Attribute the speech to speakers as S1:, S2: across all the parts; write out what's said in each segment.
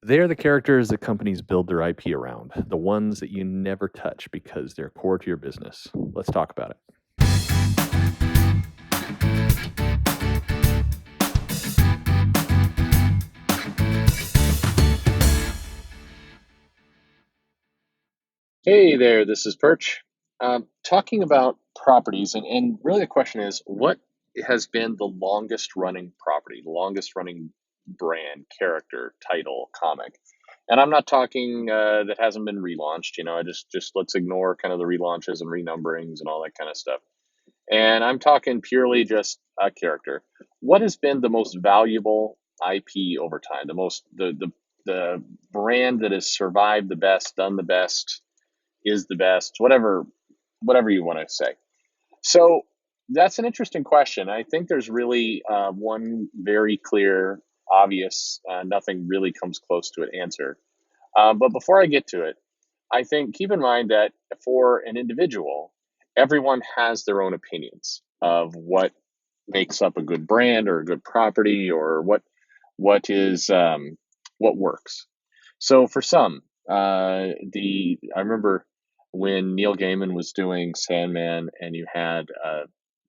S1: They're the characters that companies build their IP around, the ones that you never touch because they're core to your business. Let's talk about it. Hey there, this is Perch. Talking about properties, and really the question is, what has been the longest running property, the longest running brand, character, title, comic? And I'm not talking that hasn't been relaunched. I just let's ignore kind of the relaunches and renumberings and all that kind of stuff. And I'm talking purely just a character. What has been the most valuable IP over time? The brand that has survived the best, done the best, is the best, whatever you want to say. So that's an interesting question. I think there's really one very clear, obvious, nothing really comes close to it answer. But before I get to it, I think keep in mind that for an individual, everyone has their own opinions of what makes up a good brand or a good property or what works. So for some, the I remember when Neil Gaiman was doing Sandman, and you had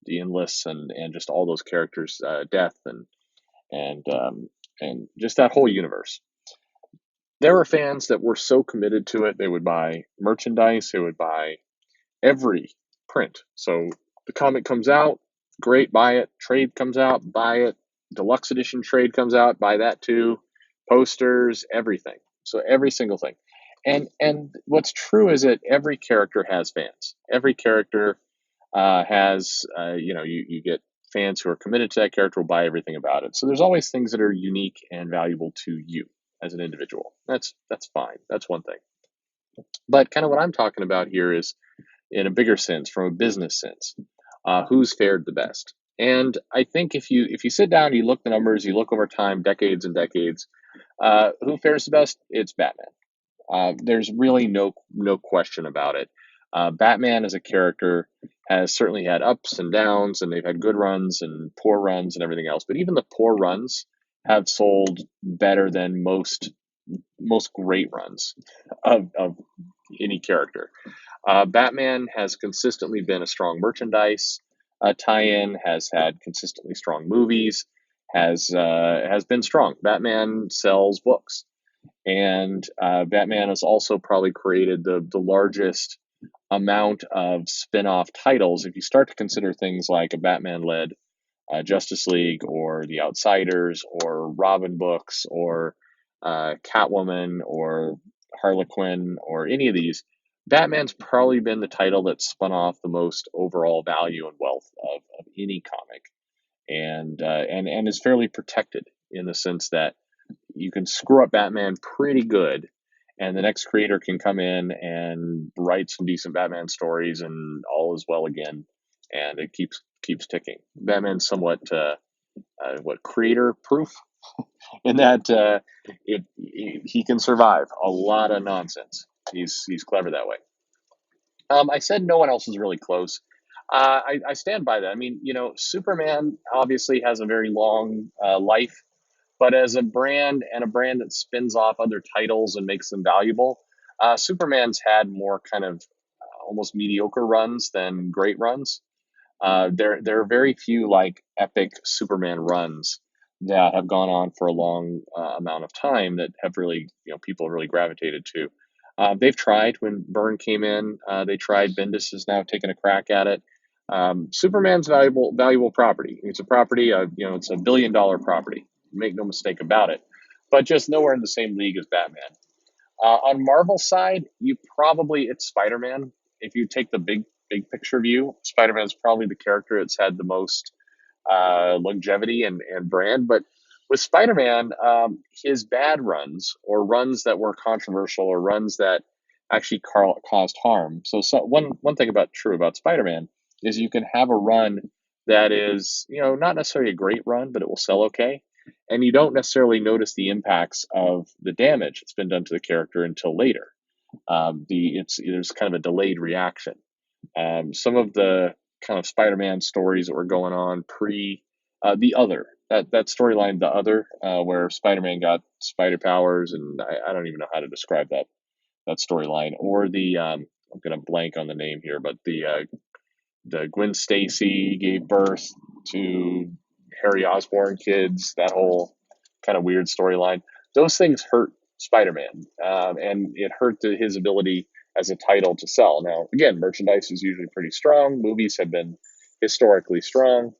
S1: the Endless and just all those characters, Death and and just that whole universe. There were fans that were so committed to it they would buy merchandise, they would buy every print. So the comic comes out, great, buy it. Trade comes out, buy it. Deluxe edition trade comes out, buy that too. Posters, everything. So every single thing. And what's true is that every character has fans. Every character has you get fans who are committed to that character will buy everything about it. So there's always things that are unique and valuable to you as an individual. That's fine. That's one thing. But kind of what I'm talking about here is in a bigger sense, from a business sense, who's fared the best. And I think if you sit down, you look the numbers, you look over time, decades and decades, who fares the best? It's Batman. There's really no question about it. Batman as a character has certainly had ups and downs, and they've had good runs and poor runs and everything else. But even the poor runs have sold better than most great runs of any character. Batman has consistently been a strong merchandise tie-in, has had consistently strong movies, has been strong. Batman sells books, and Batman has also probably created the largest amount of spin-off titles. If you start to consider things like a Batman-led Justice League or The Outsiders or Robin books or Catwoman or Harlequin or any of these, Batman's probably been the title that spun off the most overall value and wealth of any comic, and is fairly protected in the sense that you can screw up Batman pretty good, and the next creator can come in and write some decent Batman stories, and all is well again, and it keeps ticking. Batman's somewhat creator proof in that he can survive a lot of nonsense. He's clever that way. I said no one else is really close. I stand by that. I mean, Superman obviously has a very long life, but as a brand and a brand that spins off other titles and makes them valuable, Superman's had more kind of almost mediocre runs than great runs. There are very few like epic Superman runs that have gone on for a long amount of time that have really people really gravitated to. They've tried when Byrne came in. They tried. Bendis has now taken a crack at it. Superman's valuable property. It's a property. It's $1 billion property. Make no mistake about it. But just nowhere in the same league as Batman. On Marvel's side, it's Spider-Man. If you take the big picture view, Spider-Man's probably the character that's had the most longevity and brand. But with Spider-Man, his bad runs or runs that were controversial or runs that actually caused harm. So one thing true about Spider-Man is you can have a run that is not necessarily a great run, but it will sell okay, and you don't necessarily notice the impacts of the damage that's been done to the character until later. There's kind of a delayed reaction. Some of the kind of Spider-Man stories that were going on pre the other that storyline, the other, where Spider-Man got spider powers, and I don't even know how to describe that storyline, or the I'm gonna blank on the name here, but the Gwen Stacy gave birth to Harry Osborn kids, that whole kind of weird storyline. Those things hurt Spider-Man, and it hurt his ability as a title to sell. Now, again, merchandise is usually pretty strong. Movies have been historically strong,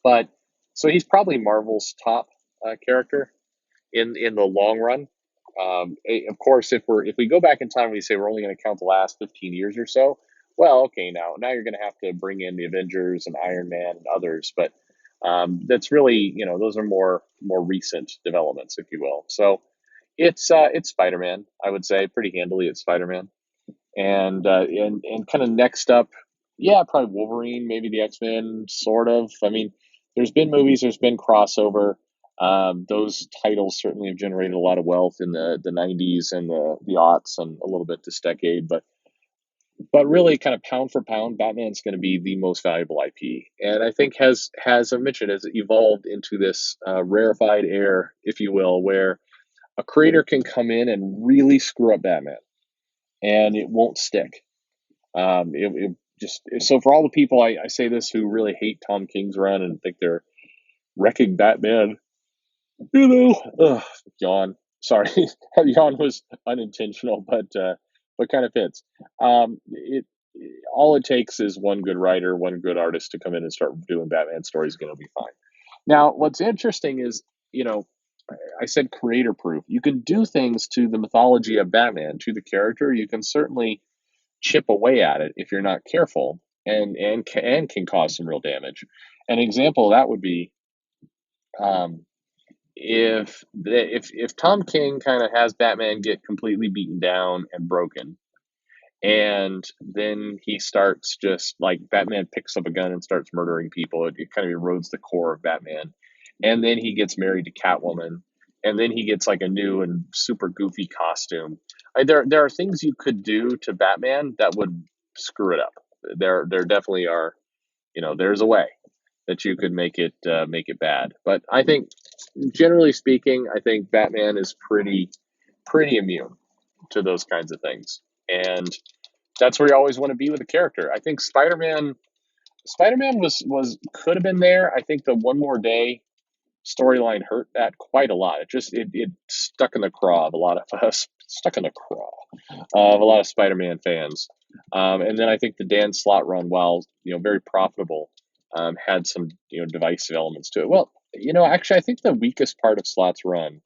S1: but so he's probably Marvel's top character in the long run. Of course, if we go back in time and we say we're only going to count the last 15 years or so, well, okay, now you're going to have to bring in the Avengers and Iron Man and others, but that's really, those are more recent developments, if you will. So it's Spider Man, I would say, pretty handily. It's Spider Man, and kind of next up, yeah, probably Wolverine, maybe the X Men, sort of. I mean, there's been movies, there's been crossover. Those titles certainly have generated a lot of wealth in the 90s and the aughts and a little bit this decade, but really, kind of pound for pound, Batman's going to be the most valuable IP, and I think has I mentioned, has evolved into this rarefied air, if you will, where a creator can come in and really screw up Batman, and it won't stick. It just so for all the people I say this who really hate Tom King's run and think they're wrecking Batman, yawn. Sorry, yawn was unintentional, but kind of fits. It all it takes is one good writer, one good artist to come in and start doing Batman stories. Going to be fine. Now, what's interesting is, I said creator proof. You can do things to the mythology of Batman, to the character. You can certainly chip away at it if you're not careful, and can cause some real damage. An example of that would be, um, if Tom King kind of has Batman get completely beaten down and broken, and then he starts, just like Batman picks up a gun and starts murdering people. It kind of erodes the core of Batman, and then he gets married to Catwoman, and then he gets like a new and super goofy costume. There are things you could do to Batman that would screw it up. There definitely are. There's a way that you could make it bad. But I think, generally speaking, I think Batman is pretty immune to those kinds of things, and that's where you always want to be with a character. I think Spider-Man was could have been there. I think the One More Day storyline hurt that quite a lot. It stuck in the craw of a lot of us, stuck in the craw of a lot of Spider-Man fans. And then I think the Dan Slott run, while very profitable, had some divisive elements to it. Well, actually, I think the weakest part of Slott's run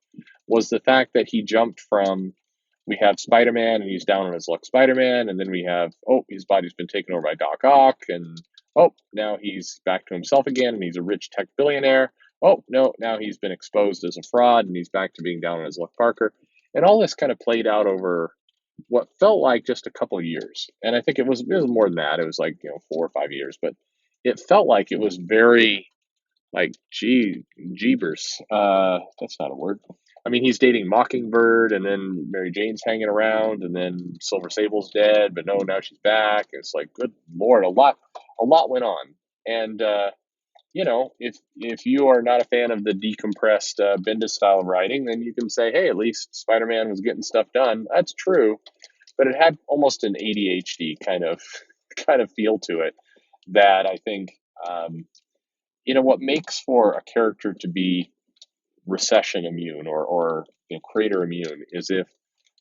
S1: was the fact that he jumped from, we have Spider-Man and he's down on his luck Spider-Man, and then we have, oh, his body's been taken over by Doc Ock, and oh, now he's back to himself again and he's a rich tech billionaire. Oh no, now he's been exposed as a fraud and he's back to being down on his luck Parker. And all this kind of played out over what felt like just a couple of years. And I think it was more than that. It was like 4 or 5 years, but it felt like it was very, like, jeebers. That's not a word. I mean, he's dating Mockingbird, and then Mary Jane's hanging around, and then Silver Sable's dead, but no, now she's back. It's like, good lord, a lot went on. And if you are not a fan of the decompressed Bendis style of writing, then you can say, hey, at least Spider-Man was getting stuff done. That's true, but it had almost an ADHD kind of feel to it that I think, what makes for a character to be recession immune, or creator immune, is if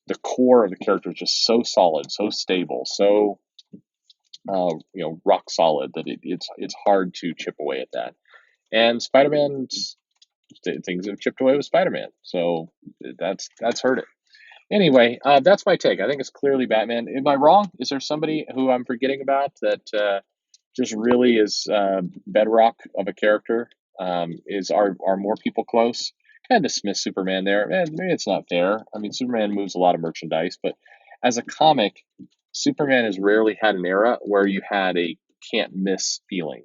S1: the core of the character is just so solid, so stable, so rock solid, that it's hard to chip away at that. And Spider-Man's things have chipped away with Spider-Man, so that's hurt it. Anyway, that's my take. I think it's clearly Batman. Am I wrong? Is there somebody who I'm forgetting about that just really is bedrock of a character? Are more people close? Kind of dismiss Superman there. Maybe it's not fair. I mean, Superman moves a lot of merchandise, but as a comic, Superman has rarely had an era where you had a can't miss feeling.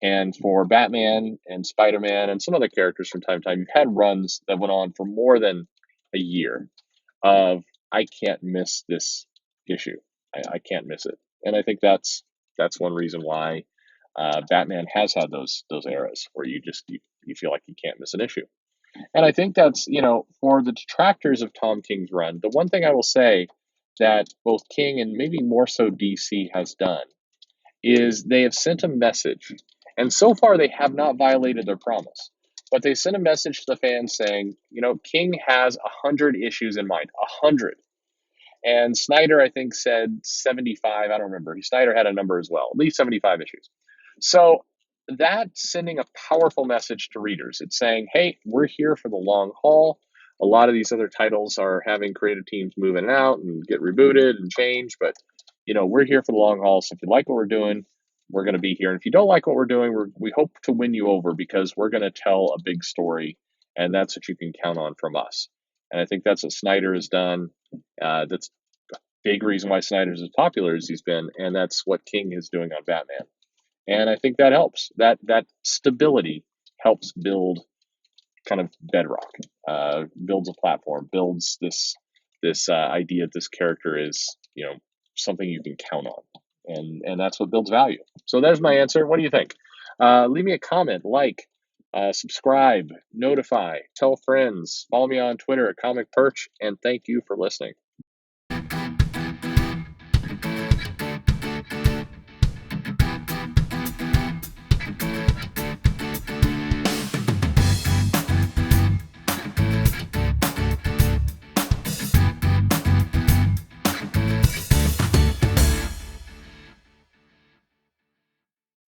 S1: And for Batman and Spider-Man and some other characters from time to time, you've had runs that went on for more than a year of, I can't miss this issue. I can't miss it. And I think that's one reason why Batman has had those eras where you you feel like you can't miss an issue. And I think that's, for the detractors of Tom King's run, the one thing I will say that both King and maybe more so DC has done is they have sent a message. And so far, they have not violated their promise. But they sent a message to the fans saying, King has 100 issues in mind, 100. And Snyder, I think, said 75. I don't remember. Snyder had a number as well, at least 75 issues. So that's sending a powerful message to readers. It's saying, hey, we're here for the long haul. A lot of these other titles are having creative teams move in and out and get rebooted and change, but we're here for the long haul. So if you like what we're doing, we're going to be here. And if you don't like what we're doing, we hope to win you over because we're going to tell a big story, and that's what you can count on from us. And I think that's what Snyder has done. That's a big reason why Snyder's as popular as he's been, and that's what King is doing on Batman. And I think that helps. That stability helps build kind of bedrock, builds a platform, builds this idea that this character is something you can count on, and that's what builds value. So there's my answer. What do you think? Leave me a comment, subscribe, notify, tell friends, follow me on Twitter at Comic Perch, and thank you for listening.